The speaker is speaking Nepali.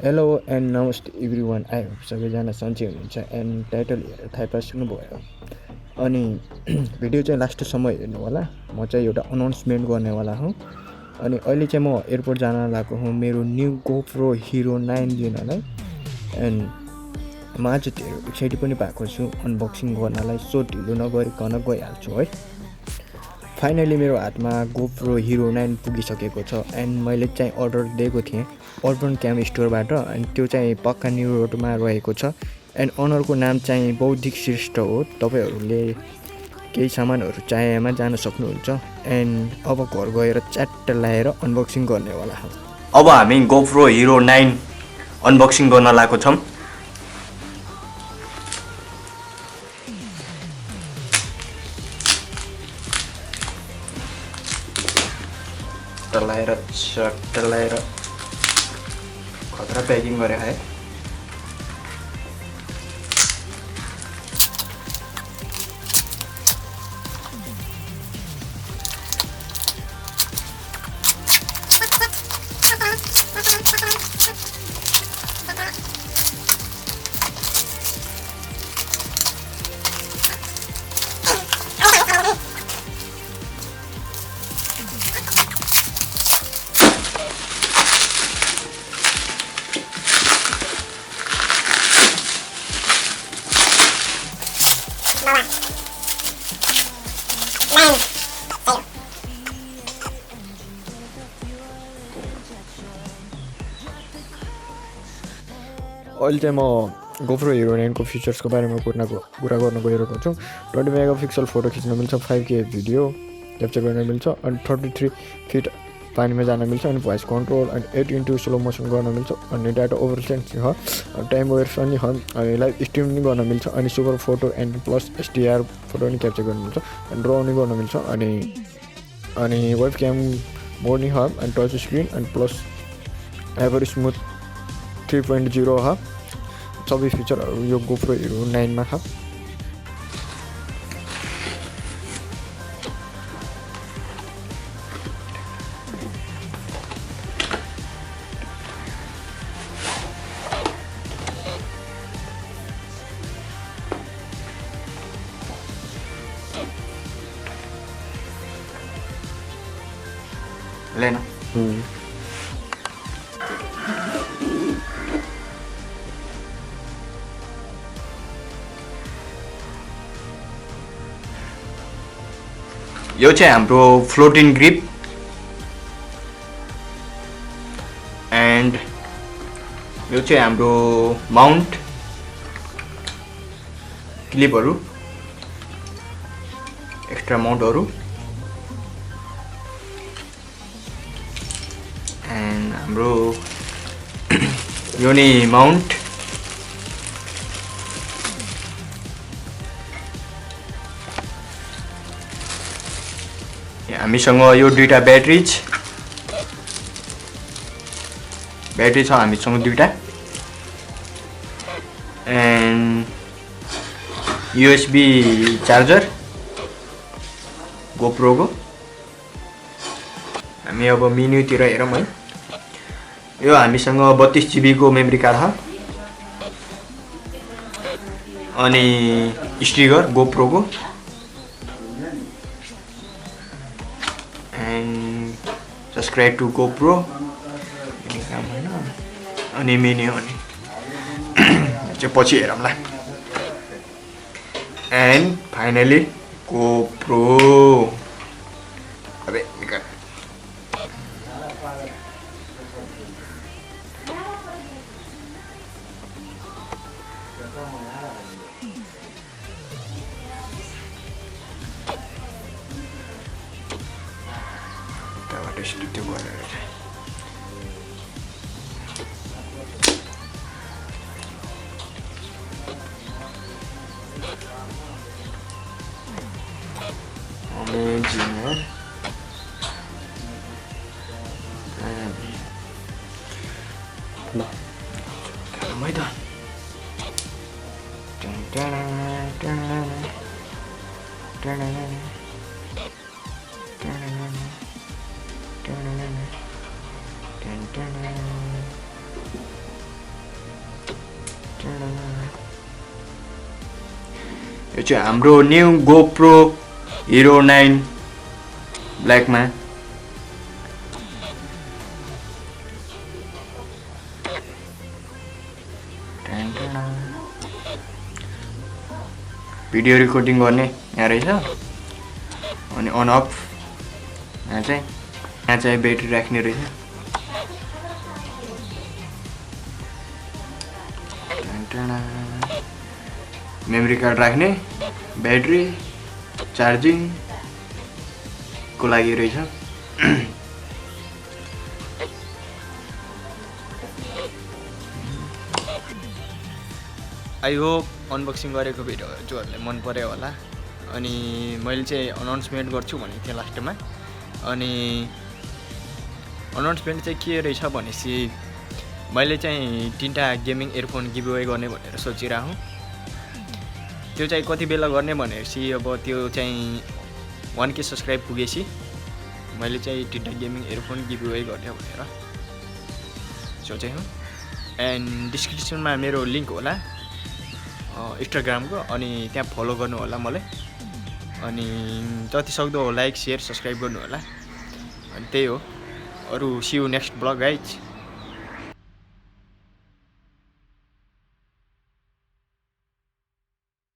हेलो एन्ड नमस्ते एभ्रिवान। आई होप सबैजना सन्चै हुनुहुन्छ एन्ड टाइटल हेरेर थाहा पाइसक्नुभयो। अनि भिडियो चाहिँ लास्टसम्म हेर्नु होला। म चाहिँ एउटा अनाउन्समेन्ट गर्नेवाला हुँ। अनि अहिले चाहिँ म एयरपोर्ट जान लागेको हुँ मेरो न्यू गोप्रो हिरो 9 लिनलाई। एन्ड म आज धेरै एक्साइटेड पनि भएको छु अनबक्सिङ गर्नलाई। सो ढिलो नगरिकन गइहाल्छु है। फाइनली मेरो हातमा गोप्रो हिरो 9 पुगिसकेको छ एन्ड मैले चाहिँ अर्डर दिएको थिएँ अर्बन क्याम स्टोरबाट। अनि त्यो चाहिँ पक्का न्यु रोडमा रहेको छ। एन्ड ओनरको नाम चाहिँ बौद्धिक श्रेष्ठ हो। तपाईँहरूले केही सामानहरू चाहेमा जान सक्नुहुन्छ। एन्ड अब घर गएर च्याट्ट लाएर अनबक्सिङ गर्नेवाला हो। अब हामी गोप्रो हिरो 9 अनबक्सिङ गर्न लागेको छौँ। चट्ट लाएर खतरा प्याकिङ गरे है। अहिले चाहिँ म गोप्रो हिरो 9 को फिचर्सको बारेमा कुरा गर्न गइरहेको छु। 20 मेगापिक्सल फोटो खिच्न मिल्छ, 5K भिडियो क्याप्चर गर्न मिल्छ, अनि 33 फिट पानीमा जान मिल्छ, अनि भोइस कन्ट्रोल अनि 8x स्लो मोसन गर्न मिल्छ, अनि डाटा ओभर सेन्सिङ ह, टाइम वेयर पनि ह, अनि लाइभ स्ट्रिम पनि गर्न मिल्छ, अनि super photo and plus SDR photo पनि क्याप्चर गर्न मिल्छ, अनि ड्र पनि गर्न मिल्छ, अनि वेब क्याम मोड नि ह, अनि टच स्क्रिन अनि प्लस एभर स्मुथ 3.0 ह। सबै फिचरहरू यो गोप्रो हिरो 9 मा छ। लेना यो चाहिँ हाम्रो फ्लोटिङ ग्रिप एन्ड यो चाहिँ हाम्रो माउन्ट क्लिपहरू, एक्स्ट्रा माउन्टहरू, एन्ड हाम्रो यो नि माउन्ट, हामीसँग यो दुईटा ब्याट्री छ हामीसँग दुईटा, एन्ड युएसबी चार्जर गोप्रोको। हामी अब मेन्युतिर हेरौँ है। यो हामीसँग 32 GB को मेमोरी कार्ड छ, अनि स्टिकर गोप्रोको, एन्ड सब्सक्राइब टु गोप्रो अनि मेन्यु अनि चाहिँ पछि हेरौँला। And finally GoPro. अबे निकाल। त्यहाँबाट स्टुडियो गरेर amazing, मैदान यो चाहिँ हाम्रो न्यू GoPro Hero 9 ब्ल्याकमा भिडियो रेकर्डिङ गर्ने यहाँ रहेछ अनि अन अफ यहाँ चाहिँ ब्याट्री राख्ने रहेछ मेमोरी कार्ड राख्ने ब्याट्री चार्जिङ को लागि रहेछ आई होप अनबक्सिङ गरेको भिडियोहरूले मन पर्यो होला अनि मैले चाहिँ अनाउन्समेन्ट गर्छु भनेको थिएँ लास्टमा अनि अनाउन्समेन्ट चाहिँ के रहेछ भनेपछि मैले चाहिँ 3टा गेमिङ इयरफोन गिभअवे गर्ने भनेर सोचिरहेको हुँ त्यो चाहिँ कति बेला गर्ने भनेपछि अब त्यो चाहिँ 1K सब्सक्राइब पुगेपछि मैले चाहिँ 3टा गेमिङ इयरफोन गिभअवे गर्ने भनेर सोचेँ हुँ एन्ड डिस्क्रिप्सनमा मेरो लिङ्क होला इन्स्टाग्रामको अनि त्यहाँ फलो गर्नु होला मलाई अनि जति सक्दो लाइक शेयर सब्सक्राइब गर्नु होला अनि त्यही हो अरु see you next blog guys